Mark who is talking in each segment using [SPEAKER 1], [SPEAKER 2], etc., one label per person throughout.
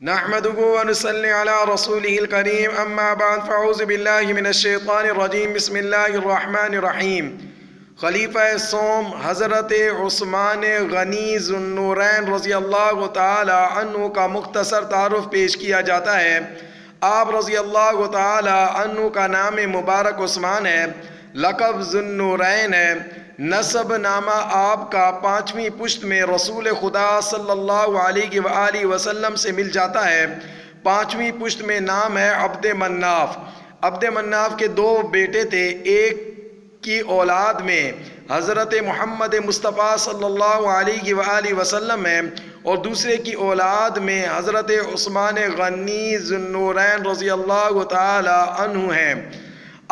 [SPEAKER 1] نحمده ونصلي على رسوله الكريم اما بعد فاعوذ باللہ من الشیطان الرجیم بسم اللہ الرحمن الرحیم۔ خلیفہ سوم حضرت عثمان غنی ذو النورین رضی اللہ تعالی عنہ کا مختصر تعارف پیش کیا جاتا ہے۔ آپ رضی اللہ تعالی عنہ کا نام مبارک عثمان ہے، لقب ذو النورین ہے۔ نسب نامہ آپ کا 5ویں پشت میں رسول خدا صلی اللہ علیہ وآلہ وسلم سے مل جاتا ہے۔ 5ویں پشت میں نام ہے عبد مناف۔ عبد مناف کے 2 بیٹے تھے، ایک کی اولاد میں حضرت محمد مصطفیٰ صلی اللہ علیہ وآلہ وسلم ہے اور دوسرے کی اولاد میں حضرت عثمان غنی ذو النورین رضی اللہ تعالی عنہ ہیں۔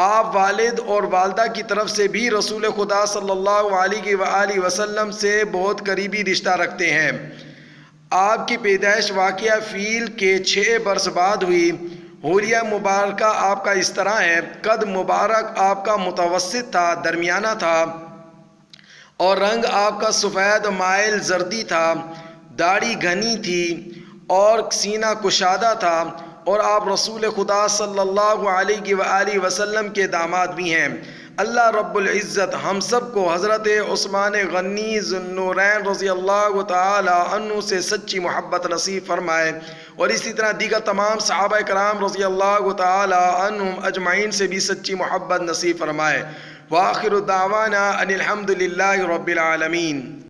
[SPEAKER 1] آپ والد اور والدہ کی طرف سے بھی رسول خدا صلی اللہ علیہ وآلہ وسلم سے بہت قریبی رشتہ رکھتے ہیں۔ آپ کی پیدائش واقعہ فیل کے 6 برس بعد ہوئی۔ حلیہ مبارکہ آپ کا اس طرح ہے: قد مبارک آپ کا متوسط تھا، درمیانہ تھا، اور رنگ آپ کا سفید مائل زردی تھا۔ داڑھی گھنی تھی اور سینہ کشادہ تھا، اور آپ رسول خدا صلی اللہ علیہ وآلہ وسلم کے داماد بھی ہیں۔ اللہ رب العزت ہم سب کو حضرت عثمان غنی ذو النورین رضی اللہ تعالی عنہ سے سچی محبت نصیب فرمائے، اور اسی طرح دیگر تمام صحابہ کرام رضی اللہ تعالی عنہم اجمعین سے بھی سچی محبت نصیب فرمائے۔ وآخر دعوانا ان الحمد للہ رب العالمین۔